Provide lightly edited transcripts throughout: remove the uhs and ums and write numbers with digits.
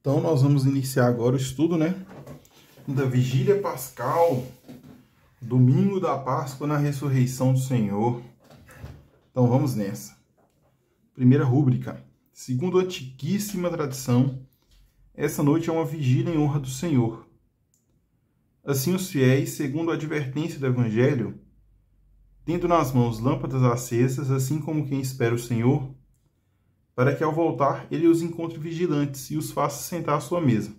Então, nós vamos iniciar agora o estudo, né, da Vigília Pascal, domingo da Páscoa na ressurreição do Senhor. Então, vamos nessa. Primeira rúbrica. Segundo a antiquíssima tradição, essa noite é uma vigília em honra do Senhor. Assim, os fiéis, segundo a advertência do Evangelho, tendo nas mãos lâmpadas acesas, assim como quem espera o Senhor, para que ao voltar ele os encontre vigilantes e os faça sentar à sua mesa.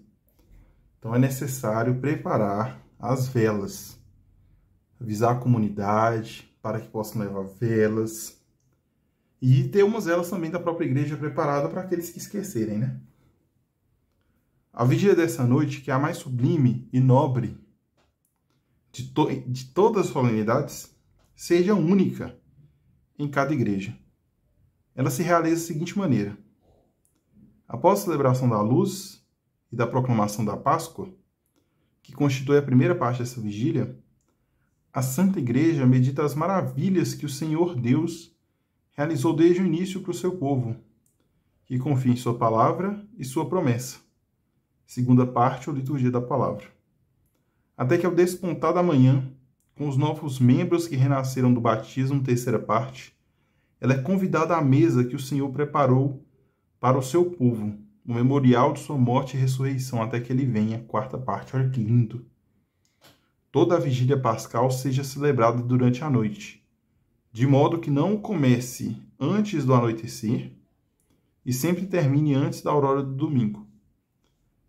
Então é necessário preparar as velas, avisar a comunidade para que possam levar velas e ter umas velas também da própria igreja preparada para aqueles que esquecerem, né? A vigília dessa noite, que é a mais sublime e nobre de todas as solenidades, seja única em cada igreja. Ela se realiza da seguinte maneira: após a celebração da luz e da proclamação da Páscoa, que constitui a primeira parte dessa vigília, a Santa Igreja medita as maravilhas que o Senhor Deus realizou desde o início para o seu povo, que confia em sua palavra e sua promessa, segunda parte ou liturgia da palavra. Até que ao despontar da manhã, com os novos membros que renasceram do batismo, terceira parte, ela é convidada à mesa que o Senhor preparou para o seu povo, no memorial de sua morte e ressurreição, até que ele venha, quarta parte. Olha que lindo! Toda a vigília pascal seja celebrada durante a noite, de modo que não comece antes do anoitecer e sempre termine antes da aurora do domingo.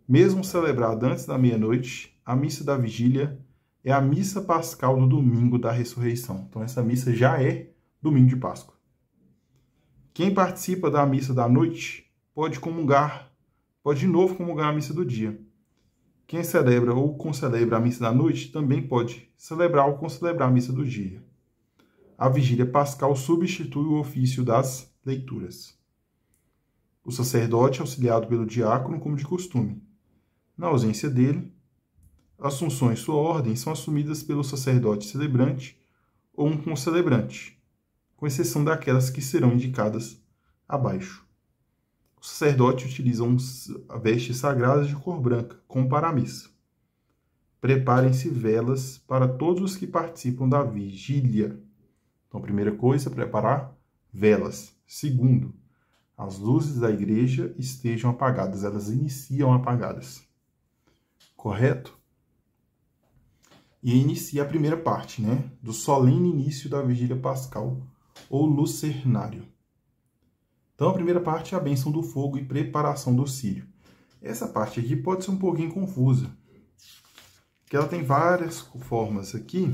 Mesmo celebrada antes da meia-noite, a missa da vigília é a missa pascal do domingo da ressurreição. Então essa missa já é domingo de Páscoa. Quem participa da missa da noite pode de novo comungar a missa do dia. Quem celebra ou concelebra a missa da noite também pode celebrar ou concelebrar a missa do dia. A vigília pascal substitui o ofício das leituras. O sacerdote é auxiliado pelo diácono como de costume. Na ausência dele, as funções em sua ordem são assumidas pelo sacerdote celebrante ou um concelebrante, com exceção daquelas que serão indicadas abaixo. O sacerdote utiliza vestes sagradas de cor branca, como para a missa. Preparem-se velas para todos os que participam da vigília. Então, primeira coisa, preparar velas. Segundo, as luzes da igreja estejam apagadas, elas iniciam apagadas. Correto? E inicia a primeira parte, né, do solene início da vigília pascal, ou lucernário. Então, a primeira parte é a bênção do fogo e preparação do círio. Essa parte aqui pode ser um pouquinho confusa, porque ela tem várias formas aqui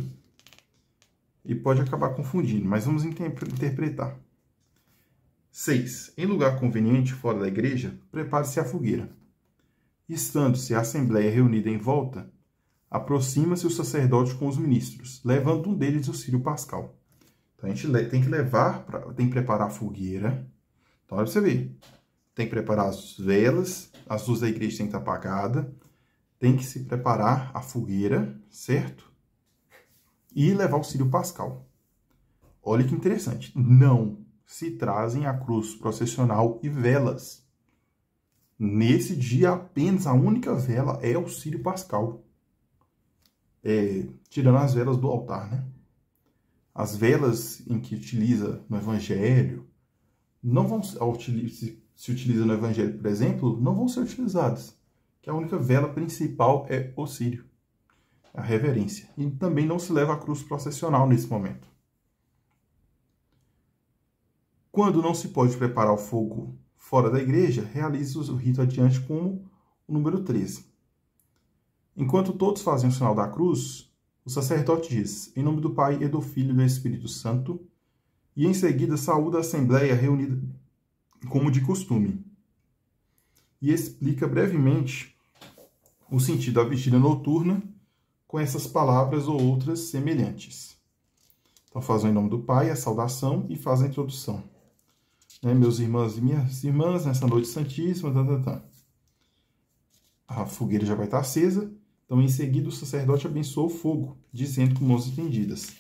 e pode acabar confundindo, mas vamos interpretar. 6. Em lugar conveniente, fora da igreja, prepare-se a fogueira. Estando-se a assembleia reunida em volta, aproxima-se o sacerdote com os ministros, levando um deles o círio pascal. Então, a gente tem que preparar a fogueira. Então, olha para você ver. Tem que preparar as velas, as luzes da igreja tem que estar apagada, tem que se preparar a fogueira, certo? E levar o círio pascal. Olha que interessante. Não se trazem a cruz processional e velas. Nesse dia, apenas a única vela é o círio pascal. Tirando as velas do altar, né? As velas em que utiliza no Evangelho, não vão se utiliza no Evangelho, por exemplo, não vão ser utilizadas. Que a única vela principal é o círio, a reverência. E também não se leva a cruz processional nesse momento. Quando não se pode preparar o fogo fora da igreja, realiza o rito adiante como o número 13. Enquanto todos fazem o sinal da cruz, o sacerdote diz, em nome do Pai e do Filho e do Espírito Santo, e em seguida saúda a assembleia reunida como de costume, e explica brevemente o sentido da vigília noturna com essas palavras ou outras semelhantes. Então faz em nome do Pai a saudação e faz a introdução. Meus irmãos e minhas irmãs, nessa noite santíssima, a fogueira já vai estar acesa. Então, em seguida, o sacerdote abençoa o fogo, dizendo com mãos estendidas.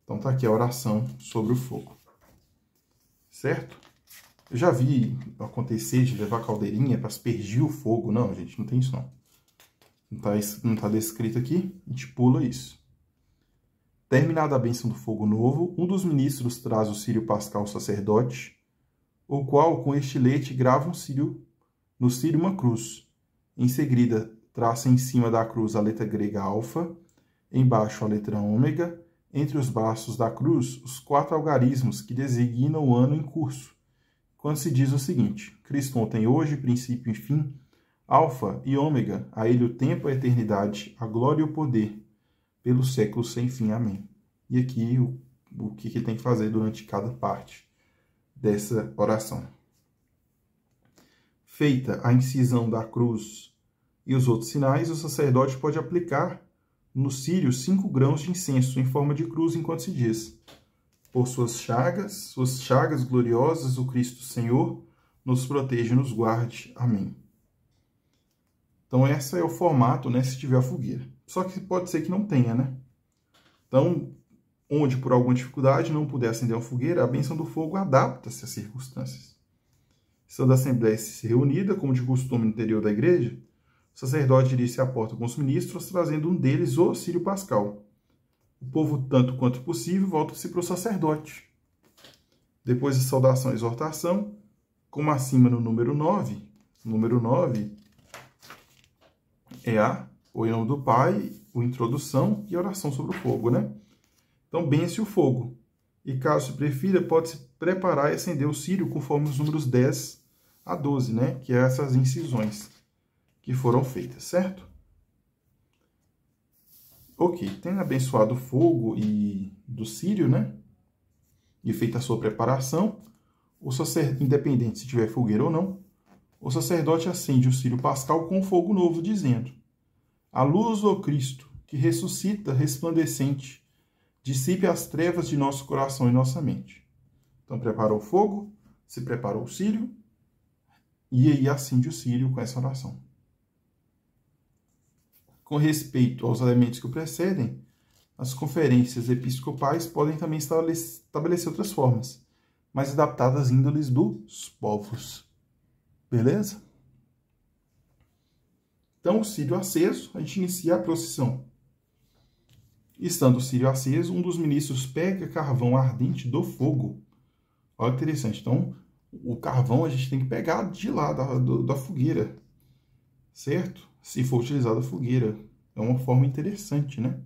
Então, está aqui a oração sobre o fogo. Certo? Eu já vi acontecer de levar caldeirinha para aspergir o fogo. Não, gente, não tem isso não. Não tá descrito aqui, a gente pula isso. Terminada a bênção do fogo novo, um dos ministros traz o círio pascal ao sacerdote, o qual, com estilete, grava no círio uma cruz. Em seguida, traça em cima da cruz a letra grega alfa, embaixo a letra ômega, entre os braços da cruz, os 4 algarismos que designam o ano em curso, quando se diz o seguinte: Cristo tem hoje, princípio e fim, alfa e ômega, a ele o tempo, a eternidade, a glória e o poder, pelos séculos sem fim. Amém. E aqui o que tem que fazer durante cada parte dessa oração. Feita a incisão da cruz e os outros sinais, o sacerdote pode aplicar no círio 5 grãos de incenso em forma de cruz enquanto se diz: por suas chagas gloriosas, o Cristo Senhor nos proteja e nos guarde. Amém. Então, esse é o formato, né, se tiver a fogueira. Só que pode ser que não tenha, né? Então, onde por alguma dificuldade não puder acender uma fogueira, a bênção do fogo adapta-se às circunstâncias. Estando a Assembleia se reunida, como de costume no interior da igreja, o sacerdote dirige-se à porta com os ministros, trazendo um deles o círio pascal. O povo, tanto quanto possível, volta-se para o sacerdote. Depois de saudação e exortação, como acima no número 9, número 9 é o em nome do Pai, a introdução e a oração sobre o fogo, né? Então, bença o fogo. E caso se prefira, pode-se preparar e acender o círio conforme os números 10 a 12, né? Que é essas incisões que foram feitas, certo? Ok, tendo abençoado o fogo e do círio, né? E feita a sua preparação, o sacerdote, independente se tiver fogueira ou não, o sacerdote acende o círio pascal com fogo novo, dizendo: a luz do Cristo, que ressuscita resplandecente, dissipe as trevas de nosso coração e nossa mente. Então, preparou o fogo, se preparou o círio, e aí acende o círio com essa oração. Com respeito aos elementos que o precedem, as conferências episcopais podem também estabelecer outras formas, mais adaptadas às índoles dos povos. Beleza? Então, o círio aceso, a gente inicia a procissão. Estando o círio aceso, um dos ministros pega carvão ardente do fogo. Olha que interessante. Então, o carvão a gente tem que pegar de lá, da fogueira. Certo? Se for utilizada a fogueira. É uma forma interessante, né?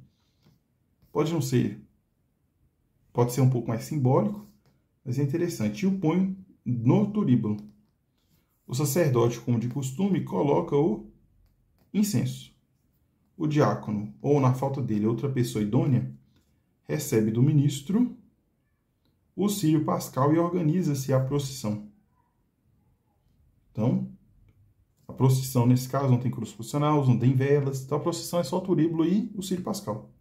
Pode não ser. Pode ser um pouco mais simbólico, mas é interessante. E o põe no turíbulo. O sacerdote, como de costume, coloca o incenso. O diácono, ou na falta dele, outra pessoa idônea, recebe do ministro o círio pascal e organiza-se a procissão. Então, a procissão, nesse caso, não tem cruz processional, não tem velas. Então, a procissão é só o turíbulo e o círio pascal.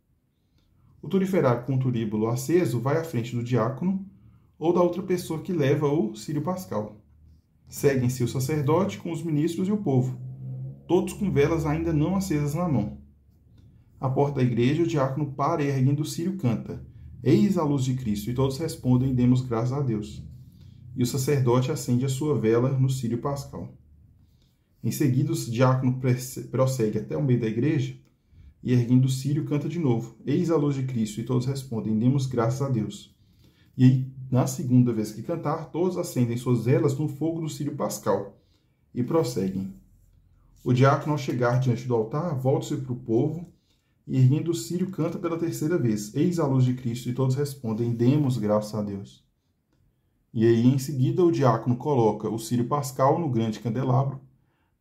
O turiferário com o turíbulo aceso vai à frente do diácono ou da outra pessoa que leva o círio pascal. Seguem-se o sacerdote com os ministros e o povo, todos com velas ainda não acesas na mão. À porta da igreja, o diácono para e, erguendo o círio, canta: eis a luz de Cristo, e todos respondem: demos graças a Deus. E o sacerdote acende a sua vela no círio pascal. Em seguida, o diácono prossegue até o meio da igreja e, erguendo o círio, canta de novo: eis a luz de Cristo, e todos respondem: demos graças a Deus. E aí, na segunda vez que cantar, todos acendem suas velas no fogo do círio pascal e prosseguem. O diácono, ao chegar diante do altar, volta-se para o povo e, erguendo o círio, canta pela terceira vez: eis a luz de Cristo, e todos respondem: demos graças a Deus. E aí, em seguida, o diácono coloca o círio pascal no grande candelabro,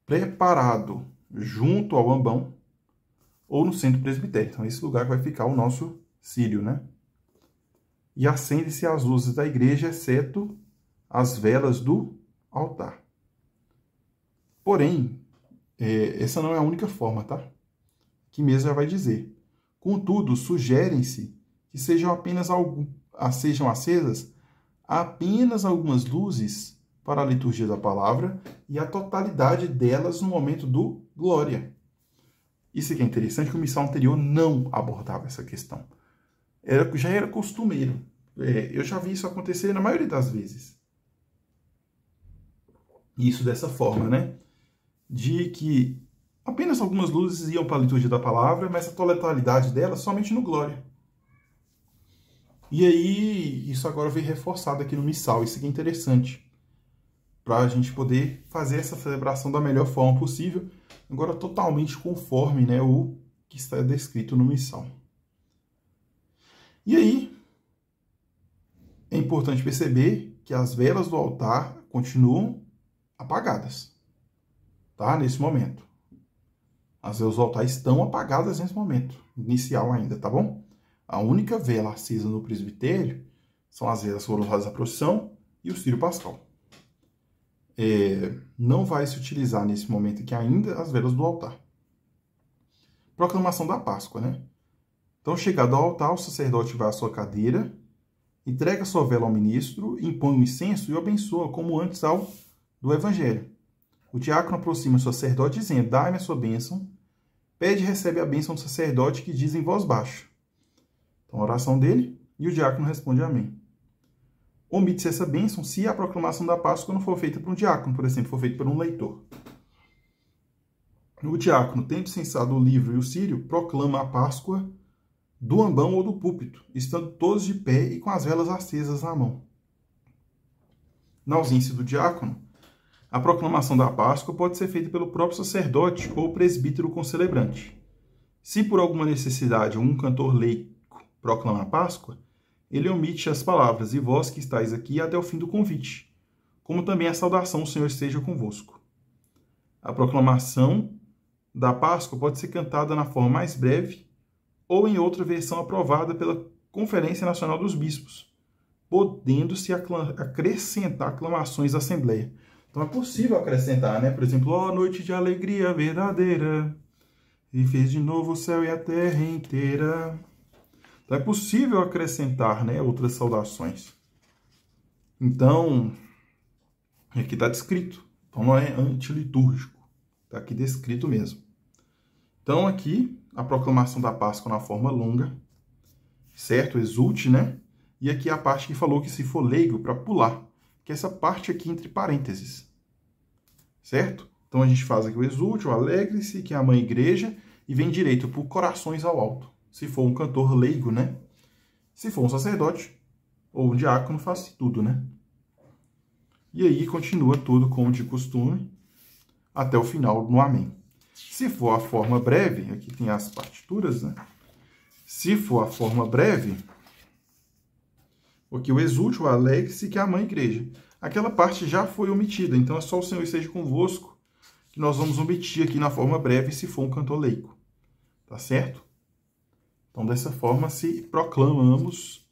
preparado junto ao ambão ou no centro do presbitério. Então, esse lugar vai ficar o nosso círio, né? E acende-se as luzes da igreja, exceto as velas do altar. Porém, essa não é a única forma, tá? Que mesmo já vai dizer. Contudo, sugerem-se que sejam acesas apenas algumas luzes para a liturgia da palavra e a totalidade delas no momento do glória. Isso aqui é interessante, que o missal anterior não abordava essa questão. Já era costumeiro. Eu já vi isso acontecer na maioria das vezes. isso dessa forma, né? De que apenas algumas luzes iam para a liturgia da palavra, mas a totalidade dela somente no glória. E aí, isso agora veio reforçado aqui no missal. Isso aqui é interessante, para a gente poder fazer essa celebração da melhor forma possível, agora totalmente conforme, né, o que está descrito no missal. E aí, é importante perceber que as velas do altar continuam apagadas, tá? Nesse momento. As velas do altar estão apagadas nesse momento, inicial ainda, tá bom? A única vela acesa no presbitério são as velas gloriosas da procissão e o círio pascal. Não vai se utilizar nesse momento aqui ainda as velas do altar. Proclamação da Páscoa, né? Então, chegado ao altar, o sacerdote vai à sua cadeira, entrega sua vela ao ministro, impõe o incenso e o abençoa, como antes do evangelho. O diácono aproxima o sacerdote dizendo: dai-me a sua bênção. Pede e recebe a bênção do sacerdote, que diz em voz baixa. Então, a oração dele, e o diácono responde amém. Omite-se essa bênção se a proclamação da Páscoa não for feita por um diácono, por exemplo, for feita por um leitor. O diácono, tendo censado o livro e o círio, proclama a Páscoa do ambão ou do púlpito, estando todos de pé e com as velas acesas na mão. Na ausência do diácono, a proclamação da Páscoa pode ser feita pelo próprio sacerdote ou presbítero concelebrante. Se por alguma necessidade um cantor leigo proclama a Páscoa, ele omite as palavras: e vós que estáis aqui, até o fim do convite, como também a saudação: o Senhor esteja convosco. A proclamação da Páscoa pode ser cantada na forma mais breve ou em outra versão aprovada pela Conferência Nacional dos Bispos, podendo-se acrescentar aclamações à Assembleia. Então é possível acrescentar, né? Por exemplo, ó noite de alegria verdadeira, e fez de novo o céu e a terra inteira. Então é possível acrescentar, né, outras saudações. Então, aqui está descrito. Então não é antilitúrgico. Está aqui descrito mesmo. Então aqui, a proclamação da Páscoa na forma longa, certo? Exulte, né? E aqui a parte que falou que se for leigo, para pular, que é essa parte aqui entre parênteses, certo? Então a gente faz aqui o exulte, o alegre-se, que é a mãe igreja, e vem direito por corações ao alto. Se for um cantor leigo, né? Se for um sacerdote ou um diácono, faz tudo, né? E aí continua tudo como de costume, até o final no amém. Se for a forma breve, aqui tem as partituras, né? Se for a forma breve, aqui o exulte, o alegre-se, que é a mãe igreja. Aquela parte já foi omitida, então é só o Senhor esteja convosco, que nós vamos omitir aqui na forma breve, se for um cantor leigo. Tá certo? Então, dessa forma, se proclamamos,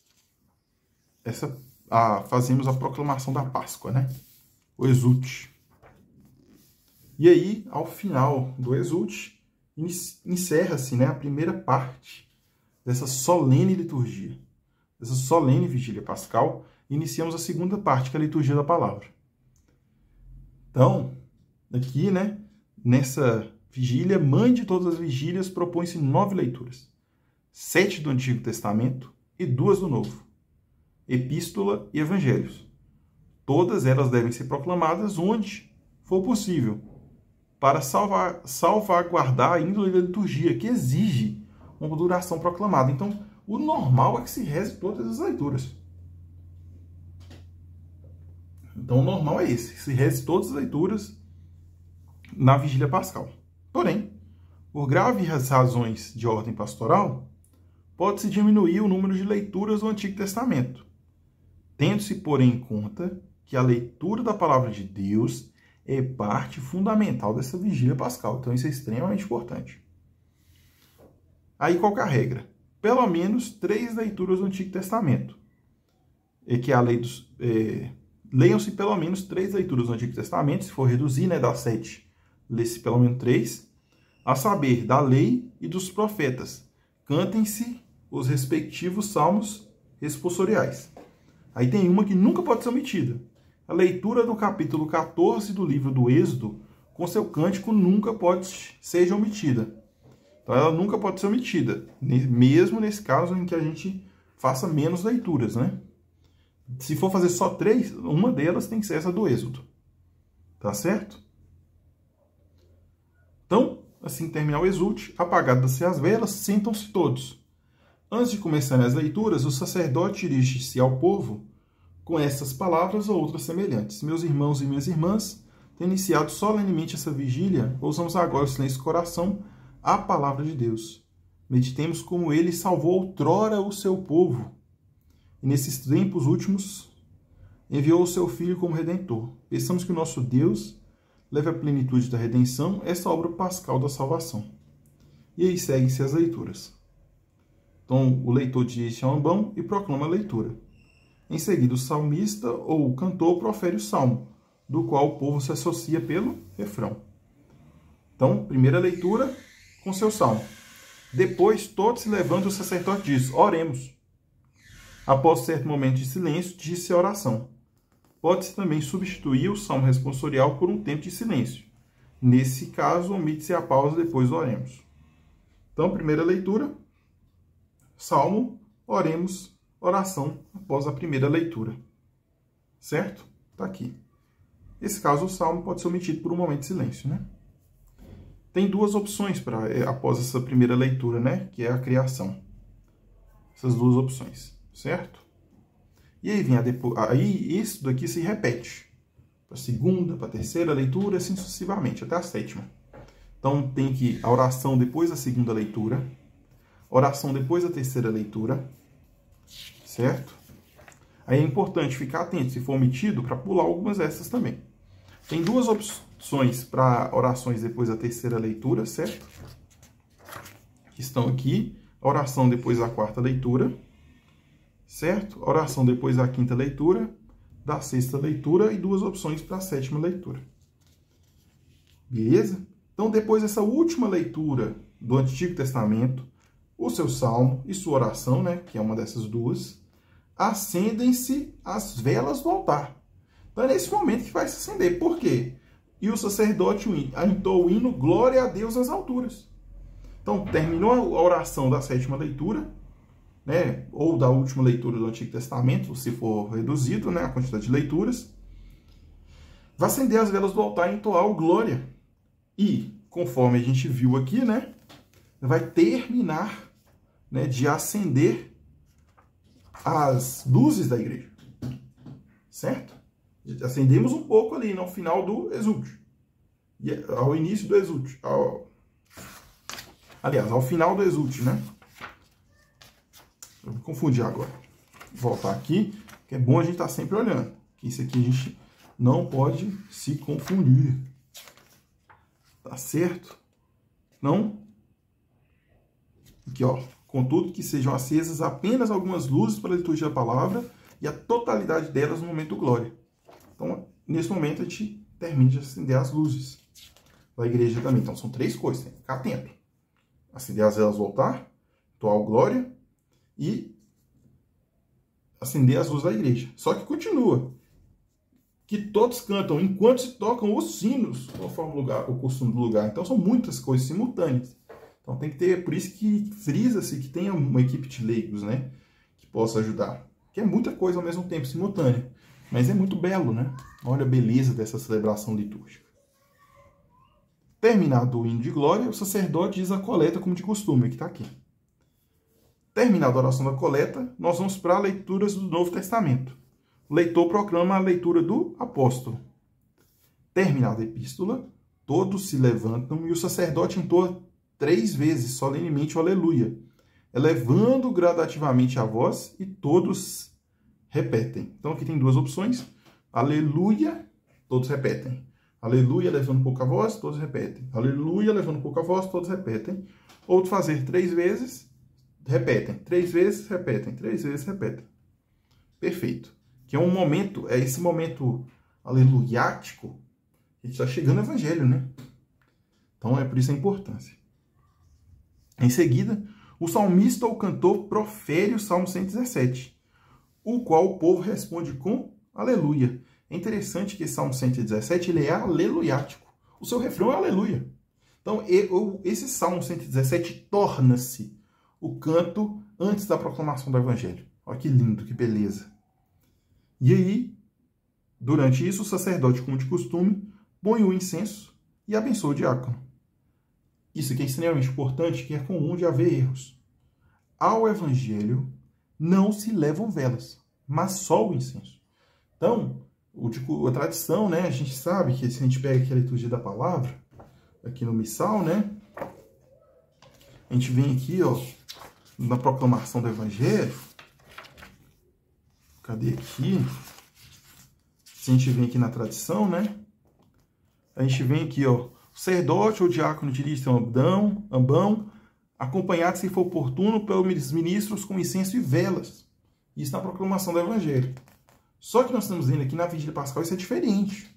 fazemos a proclamação da Páscoa, né? O exulte. E aí, ao final do exulte, encerra-se, né, a primeira parte dessa solene liturgia, dessa solene vigília pascal. Iniciamos a segunda parte, que é a liturgia da palavra. Então, aqui, né, nessa vigília, mãe de todas as vigílias, propõe-se 9 leituras. 7 do Antigo Testamento e 2 do Novo. Epístola e Evangelhos. Todas elas devem ser proclamadas onde for possível, para salvaguardar a índole da liturgia, que exige uma duração proclamada. Então, o normal é que se reze todas as leituras. Então, o normal é esse, que se reze todas as leituras na vigília pascal. Porém, por graves razões de ordem pastoral, pode-se diminuir o número de leituras do Antigo Testamento, tendo-se, porém, em conta que a leitura da palavra de Deus é parte fundamental dessa vigília pascal. Então, isso é extremamente importante. Aí, qual que é a regra? Pelo menos 3 leituras do Antigo Testamento. Que é a lei dos... leiam-se pelo menos 3 leituras do Antigo Testamento, se for reduzir, né, das 7, lê-se pelo menos 3, a saber, da lei e dos profetas. Cantem-se os respectivos salmos responsoriais. Aí tem uma que nunca pode ser omitida. A leitura do capítulo 14 do livro do Êxodo, com seu cântico, nunca pode ser omitida. Então, ela nunca pode ser omitida, mesmo nesse caso em que a gente faça menos leituras, né? Se for fazer só 3, uma delas tem que ser essa do Êxodo. Tá certo? Então, assim que terminar o exulte, apagadas-se as velas, sentam-se todos. Antes de começarem as leituras, o sacerdote dirige-se ao povo com estas palavras ou outras semelhantes. Meus irmãos e minhas irmãs, tendo iniciado solenemente essa vigília, ouçamos agora o silêncio do coração a palavra de Deus. Meditemos como ele salvou outrora o seu povo, e nesses tempos últimos enviou o seu Filho como Redentor. Peçamos que o nosso Deus leve à plenitude da redenção essa obra pascal da salvação. E aí seguem-se as leituras. Então, o leitor dirige-se ao ambão e proclama a leitura. Em seguida, o salmista ou o cantor profere o salmo, do qual o povo se associa pelo refrão. Então, primeira leitura com seu salmo. Depois, todos se levantam e o sacerdote diz, oremos. Após certo momento de silêncio, diz-se a oração. Pode-se também substituir o salmo responsorial por um tempo de silêncio. Nesse caso, omite-se a pausa depois do oremos. Então, primeira leitura, salmo, oremos, oração após a primeira leitura. Certo? Está aqui. Nesse caso, o salmo pode ser omitido por um momento de silêncio, né? Tem duas opções após essa primeira leitura, né? Que é a criação. Essas duas opções, certo? E aí vem aí isso daqui se repete. Para a segunda, para a terceira leitura, assim sucessivamente, até a sétima. Então tem que a oração depois da segunda leitura, oração depois da terceira leitura, certo? Aí é importante ficar atento, se for omitido, para pular algumas dessas também. Tem duas opções para orações depois da terceira leitura, certo? Que estão aqui. Oração depois da quarta leitura, certo? Oração depois da quinta leitura, da sexta leitura e duas opções para a sétima leitura. Beleza? Então, depois dessa última leitura do Antigo Testamento, o seu salmo e sua oração, né, que é uma dessas duas, acendem-se as velas do altar. Então, é nesse momento que vai se acender. Por quê? E o sacerdote entoa o hino Glória a Deus nas alturas. Então, terminou a oração da sétima leitura, né, ou da última leitura do Antigo Testamento, se for reduzido, né, a quantidade de leituras, vai acender as velas do altar e entoar o Glória. E, conforme a gente viu aqui, né, vai terminar, né, de acender as luzes da igreja, certo? Acendemos um pouco ali no final do exulte, ao início do exulte, aliás, ao final do exulte, né? Eu me confundi agora. Vou voltar aqui, que é bom a gente estar sempre olhando, que isso aqui a gente não pode se confundir, tá certo? Não? Aqui, ó. Contudo, que sejam acesas apenas algumas luzes para a liturgia da palavra e a totalidade delas no momento do glória. Então, nesse momento, a gente termina de acender as luzes da igreja também. Então, são três coisas, tem que ficar atento. Acender as velas do altar, entoar o glória e acender as luzes da igreja. Só que continua. Que todos cantam enquanto se tocam os sinos, conforme o costume do lugar. Então, são muitas coisas simultâneas. Então tem que ter, por isso que frisa-se que tenha uma equipe de leigos, né, que possa ajudar. Que é muita coisa ao mesmo tempo, simultânea. Mas é muito belo, né? Olha a beleza dessa celebração litúrgica. Terminado o hino de glória, o sacerdote diz a coleta como de costume, que está aqui. Terminada a oração da coleta, nós vamos para a leitura do Novo Testamento. O leitor proclama a leitura do apóstolo. Terminada a epístola, todos se levantam e o sacerdote entoa 3 vezes solenemente o aleluia, elevando gradativamente a voz e todos repetem. Então aqui tem duas opções. Aleluia, todos repetem. Aleluia, elevando um pouco a voz, todos repetem. Aleluia, elevando um pouco a voz, todos repetem. Outro fazer 3 vezes, repetem. 3 vezes, repetem. 3 vezes, repetem. Perfeito. Que é um momento, é esse momento aleluiático, a gente está chegando ao evangelho, né? Então é por isso a importância. Em seguida, o salmista ou cantor profere o Salmo 117, o qual o povo responde com aleluia. É interessante que esse Salmo 117 ele é aleluiático. O seu refrão é aleluia. Então, esse Salmo 117 torna-se o canto antes da proclamação do Evangelho. Olha que lindo, que beleza. E aí, durante isso, o sacerdote, como de costume, põe o incenso e abençoa o diácono. Isso aqui é extremamente importante, que é comum de haver erros. Ao evangelho não se levam velas, mas só o incenso. Então, a tradição, né? A gente sabe que se a gente pega aqui a liturgia da palavra, aqui no missal, né? A gente vem aqui, ó, na proclamação do evangelho. Cadê aqui? Se a gente vem aqui na tradição, né? A gente vem aqui, ó. O sacerdote ou diácono dirige seu ambão, acompanhado, se for oportuno, pelos ministros com incenso e velas. Isso na proclamação do evangelho. Só que nós estamos vendo aqui na Vigília Pascal, isso é diferente.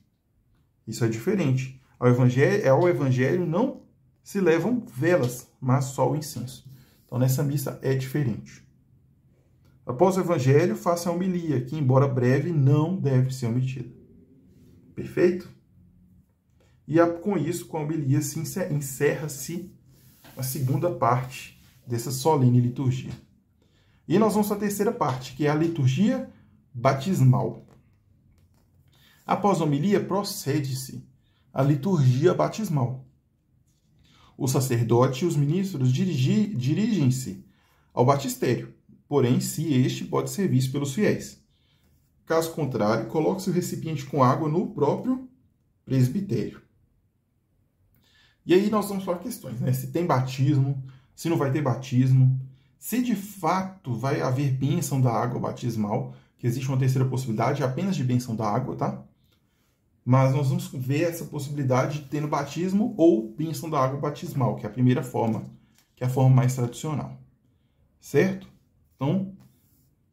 Isso é diferente. Ao evangelho não se levam velas, mas só o incenso. Então, nessa missa é diferente. Após o evangelho, faça a homilia, que, embora breve, não deve ser omitida. Perfeito? E com isso, com a homilia, encerra-se a segunda parte dessa solene liturgia. E nós vamos para a terceira parte, que é a liturgia batismal. Após a homilia, procede-se a liturgia batismal. O sacerdote e os ministros dirigem-se ao batistério, porém, se este pode ser visto pelos fiéis. Caso contrário, coloque-se o recipiente com água no próprio presbitério. E aí nós vamos falar questões, né? Se tem batismo, se não vai ter batismo, se de fato vai haver bênção da água batismal, que existe uma terceira possibilidade apenas de bênção da água, tá? Mas nós vamos ver essa possibilidade de ter no batismo ou bênção da água batismal, que é a primeira forma, que é a forma mais tradicional. Certo? Então,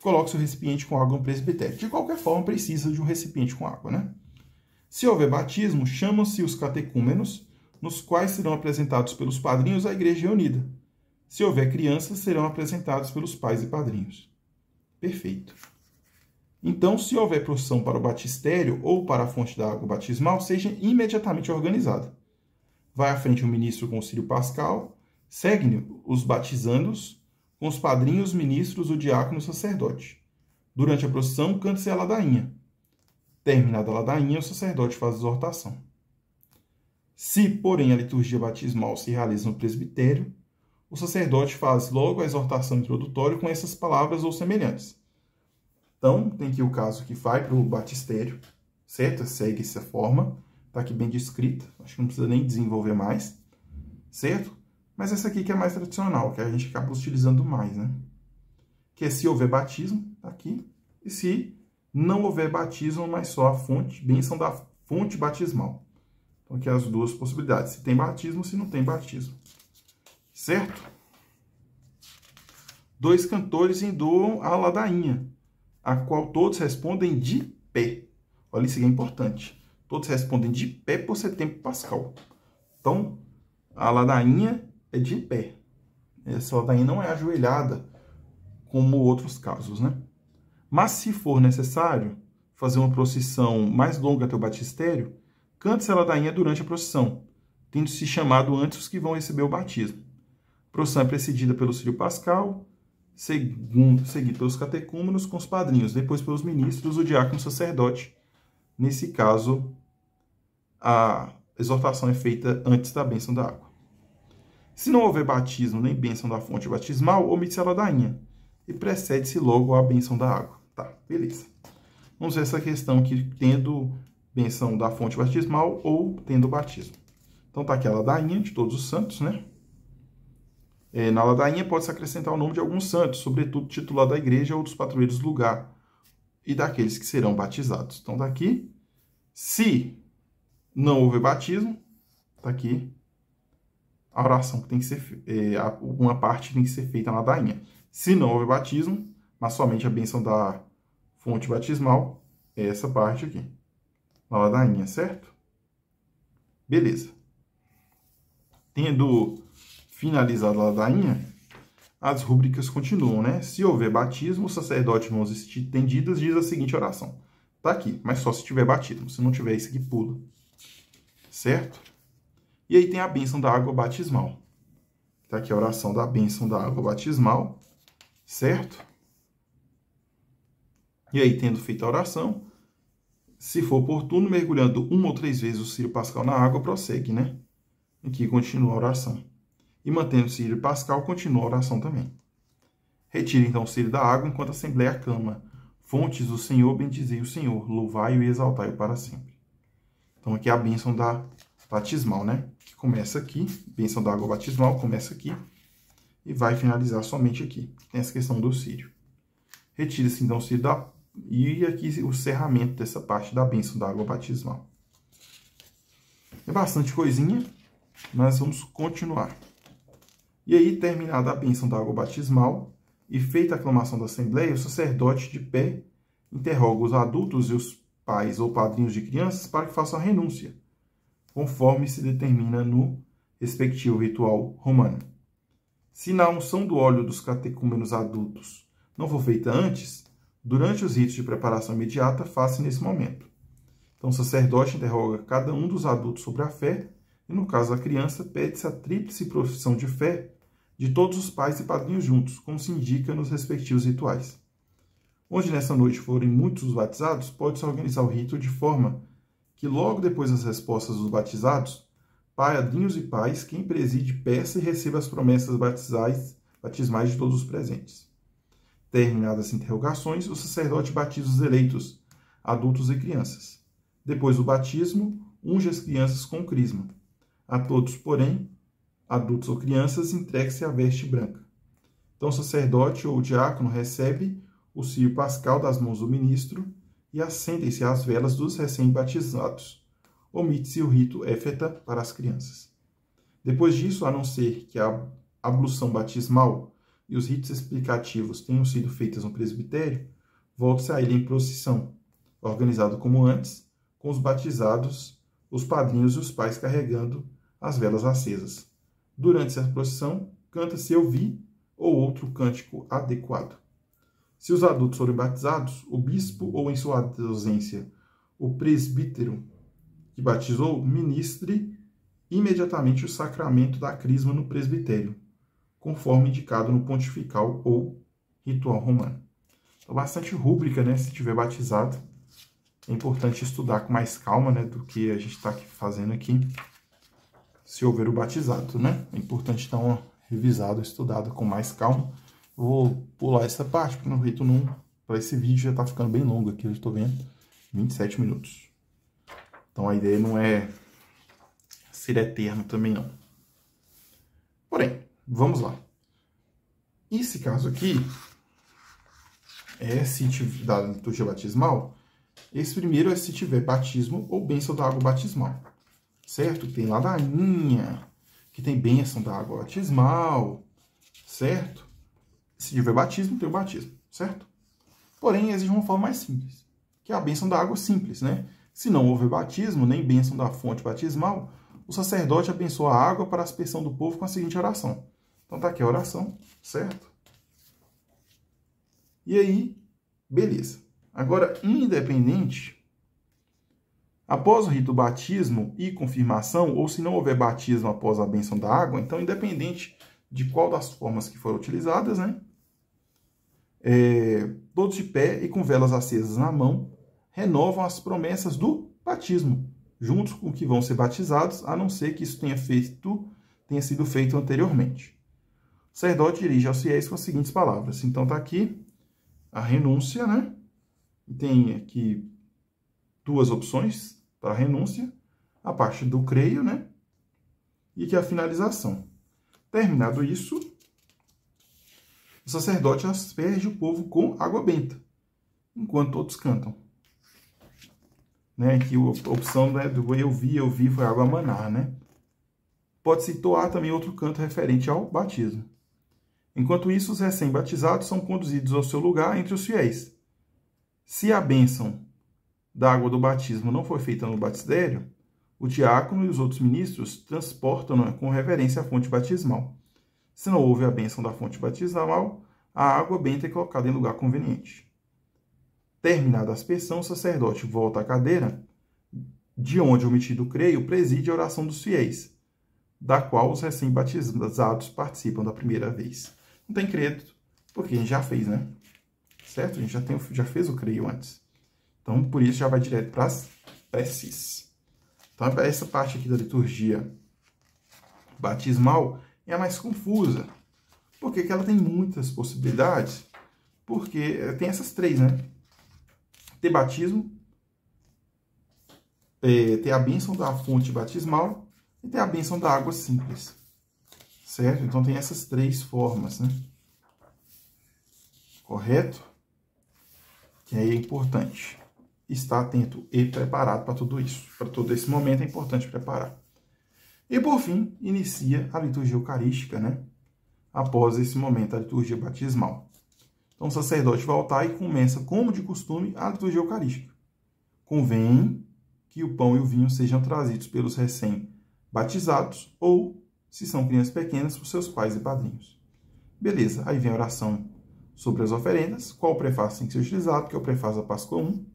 coloque seu recipiente com água no presbitério. De qualquer forma, precisa de um recipiente com água, né? Se houver batismo, chamam-se os catecúmenos, nos quais serão apresentados pelos padrinhos à igreja reunida. Se houver crianças, serão apresentados pelos pais e padrinhos. Perfeito. Então, se houver procissão para o batistério ou para a fonte da água batismal, seja imediatamente organizada. Vai à frente o ministro com o círio pascal, segue os batizandos, com os padrinhos, ministros, o diácono e o sacerdote. Durante a procissão, canta-se a ladainha. Terminada a ladainha, o sacerdote faz a exortação. Se, porém, a liturgia batismal se realiza no presbitério, o sacerdote faz logo a exortação introdutória com essas palavras ou semelhantes. Então, tem aqui o caso que vai para o batistério, certo? Segue essa forma, está aqui bem descrita, acho que não precisa nem desenvolver mais, certo? Mas essa aqui que é mais tradicional, que a gente acaba utilizando mais, né? Que é se houver batismo, tá aqui, e se não houver batismo, mas só a fonte, bênção da fonte batismal. Então, aqui as duas possibilidades, se tem batismo, se não tem batismo. Certo? 2 cantores entoam a ladainha, a qual todos respondem de pé. Olha, isso aqui é importante. Todos respondem de pé por ser tempo pascal. Então, a ladainha é de pé. Essa ladainha não é ajoelhada, como outros casos, né? Mas, se for necessário fazer uma procissão mais longa até o batistério, cante-se a ladainha durante a procissão, tendo-se chamado antes os que vão receber o batismo. A procissão é precedida pelo círio pascal, seguido pelos catecúmenos com os padrinhos, depois pelos ministros, o diácono e o sacerdote. Nesse caso, a exortação é feita antes da bênção da água. Se não houver batismo nem bênção da fonte batismal, omite-se a ladainha e precede-se logo a bênção da água. Tá, beleza. Vamos ver essa questão aqui, tendo bênção da fonte batismal ou tendo batismo. Então tá aqui a ladainha de todos os santos, né? Na ladainha pode-se acrescentar o nome de alguns santos, sobretudo titular da igreja ou dos padroeiros do lugar, e daqueles que serão batizados. Então, tá aqui. Se não houver batismo, tá aqui a oração que tem que ser, uma parte tem que ser feita na ladainha. Se não houver batismo, mas somente a bênção da fonte batismal, é essa parte aqui, na ladainha, certo? Beleza. Tendo finalizada a ladainha, as rúbricas continuam, né? Se houver batismo, o sacerdote, mãos estendidas, diz a seguinte oração. Tá aqui, mas só se tiver batismo. Se não tiver, isso aqui pula. Certo? E aí tem a bênção da água batismal. Tá aqui a oração da bênção da água batismal. Certo? E aí, tendo feito a oração, Se for oportuno, mergulhando 1 ou 3 vezes o cílio pascal na água, prossegue, né? Aqui continua a oração. E mantendo o cílio pascal, continua a oração também. Retire então o cílio da água enquanto a Assembleia clama: Fontes do Senhor, bendizei o Senhor, louvai-o e exaltai-o para sempre. Então aqui é a bênção da batismal, né? Que começa aqui, bênção da água batismal, começa aqui e vai finalizar somente aqui. Tem essa questão do cílio. Retire-se então o cílio da... E aqui o cerramento dessa parte da bênção da água batismal. É bastante coisinha, mas vamos continuar. E aí, terminada a bênção da água batismal e feita a aclamação da Assembleia, o sacerdote de pé interroga os adultos e os pais ou padrinhos de crianças para que façam a renúncia, conforme se determina no respectivo ritual romano. Se na unção do óleo dos catecúmenos adultos não for feita antes, durante os ritos de preparação imediata, faça nesse momento. Então, o sacerdote interroga cada um dos adultos sobre a fé, e no caso da criança, pede-se a tríplice profissão de fé de todos os pais e padrinhos juntos, como se indica nos respectivos rituais. Onde nessa noite forem muitos os batizados, pode-se organizar o rito de forma que logo depois das respostas dos batizados, padrinhos e pais, quem preside, peça e receba as promessas batismais de todos os presentes. Terminadas as interrogações, o sacerdote batiza os eleitos, adultos e crianças. Depois do batismo, unge as crianças com crisma. A todos, porém, adultos ou crianças, entregue-se a veste branca. Então, o sacerdote ou o diácono recebe o cílio pascal das mãos do ministro e acendem-se as velas dos recém-batizados. Omite-se o rito éfeta para as crianças. Depois disso, a não ser que a ablução batismal e os ritos explicativos tenham sido feitos no presbitério, volta-se a ele em procissão, organizado como antes, com os batizados, os padrinhos e os pais carregando as velas acesas. Durante essa procissão, canta-se Eu Vi ou outro cântico adequado. Se os adultos forem batizados, o bispo ou, em sua ausência, o presbítero que batizou, ministre imediatamente o sacramento da crisma no presbitério, conforme indicado no pontifical ou ritual romano. Então, bastante rúbrica, né? Se tiver batizado, é importante estudar com mais calma, né? Do que a gente está fazendo aqui, se houver o batizado, né? É importante dar uma revisada, estudada com mais calma. Vou pular essa parte, porque no rito não... Para esse vídeo já está ficando bem longo aqui, eu estou vendo, 27 minutos. Então, a ideia não é ser eterno também, não. Porém, vamos lá. Esse caso aqui, da liturgia batismal, esse primeiro é se tiver batismo ou bênção da água batismal, certo? Tem ladainha, que tem bênção da água batismal, certo? Se tiver batismo, tem o batismo, certo? Porém, exige uma forma mais simples, que é a bênção da água simples, né? Se não houver batismo, nem bênção da fonte batismal, o sacerdote abençoa a água para a aspersão do povo com a seguinte oração. Então, tá aqui a oração, certo? E aí, beleza. Agora, independente, após o rito do batismo e confirmação, ou se não houver batismo após a bênção da água, então, independente de qual das formas que foram utilizadas, né? Todos de pé e com velas acesas na mão, renovam as promessas do batismo, juntos com que vão ser batizados, a não ser que isso tenha sido feito anteriormente. O sacerdote dirige aos fiéis com as seguintes palavras. Então, está aqui a renúncia, né? E tem aqui duas opções para a renúncia. A parte do creio, né? E aqui a finalização. Terminado isso, o sacerdote asperge o povo com água benta, enquanto todos cantam. Né? Aqui a opção, né, do eu vi foi água manar, né? Pode-se toar também outro canto referente ao batismo. Enquanto isso, os recém-batizados são conduzidos ao seu lugar entre os fiéis. Se a bênção da água do batismo não foi feita no batistério, o diácono e os outros ministros transportam com reverência a fonte batismal. Se não houve a bênção da fonte batismal, a água benta é colocada em lugar conveniente. Terminada a aspersão, o sacerdote volta à cadeira, de onde, omitido o creio, preside a oração dos fiéis, da qual os recém-batizados participam da primeira vez. Não tem crédito, porque a gente já fez, né? Certo? A gente já fez o creio antes. Então, por isso, já vai direto para as preces. Então, essa parte aqui da liturgia batismal é a mais confusa. Por que ela tem muitas possibilidades? Porque tem essas três, né? Ter batismo, ter a bênção da fonte batismal e ter a bênção da água simples. Certo? Então, tem essas três formas, né? Correto? Que aí é importante estar atento e preparado para tudo isso. Para todo esse momento é importante preparar. E, por fim, inicia a liturgia eucarística, né? Após esse momento, a liturgia batismal. Então, o sacerdote vai ao altar e começa, como de costume, a liturgia eucarística. Convém que o pão e o vinho sejam trazidos pelos recém-batizados ou, se são crianças pequenas, por seus pais e padrinhos. Beleza, aí vem a oração sobre as oferendas, qual o prefácio tem que ser utilizado, que é o prefácio da Páscoa 1,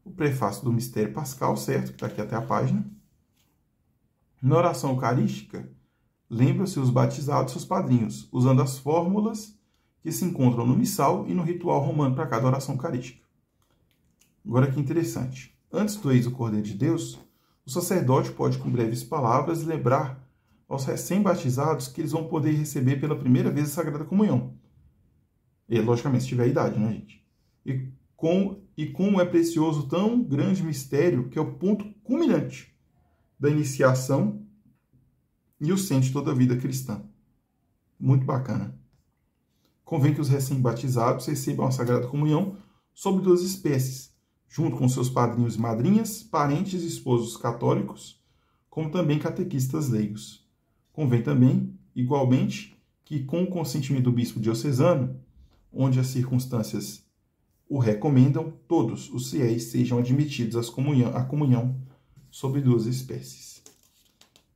o prefácio do Mistério Pascal, certo? Que está aqui até a página. Na oração eucarística, lembram-se os batizados e seus padrinhos, usando as fórmulas que se encontram no missal e no ritual romano para cada oração eucarística. Agora que interessante. Antes do eis o Cordeiro de Deus, o sacerdote pode, com breves palavras, lembrar aos recém-batizados que eles vão poder receber pela primeira vez a Sagrada Comunhão. E, logicamente, se tiver a idade, né, gente? E como é precioso tão grande mistério que é o ponto culminante da iniciação e o centro de toda a vida cristã. Muito bacana. Convém que os recém-batizados recebam a Sagrada Comunhão sob 2 espécies, junto com seus padrinhos e madrinhas, parentes e esposos católicos, como também catequistas leigos. Convém também, igualmente, que com o consentimento do bispo diocesano, onde as circunstâncias o recomendam, todos os fiéis sejam admitidos à comunhão sobre 2 espécies.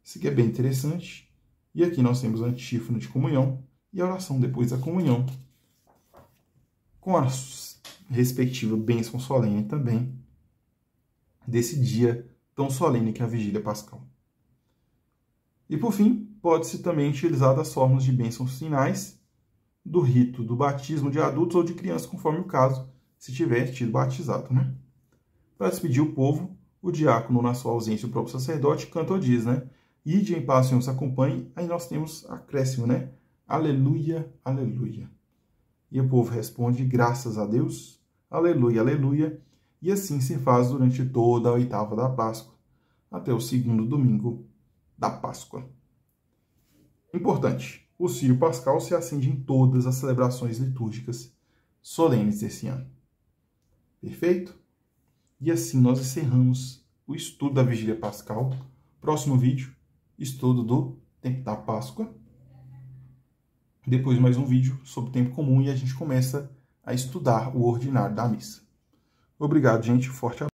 Isso aqui é bem interessante. E aqui nós temos a antífona de comunhão e a oração depois da comunhão, com a respectiva bênção solene também desse dia tão solene que é a Vigília Pascal. E por fim, pode-se também utilizar das fórmulas de bênçãos finais do rito do batismo de adultos ou de crianças, conforme o caso, se tiver tido batizado, né? Para despedir o povo, o diácono, na sua ausência, o próprio sacerdote, canta ou diz, né? Ide em paz, o Senhor se acompanhe. Aí nós temos acréscimo, né? Aleluia, aleluia. E o povo responde, graças a Deus, aleluia, aleluia. E assim se faz durante toda a 8ª da Páscoa, até o 2º domingo da Páscoa. Importante, o círio pascal se acende em todas as celebrações litúrgicas solenes desse ano. Perfeito? E assim nós encerramos o estudo da Vigília Pascal. Próximo vídeo, estudo do tempo da Páscoa. Depois mais um vídeo sobre o tempo comum e a gente começa a estudar o ordinário da missa. Obrigado, gente. Forte abraço.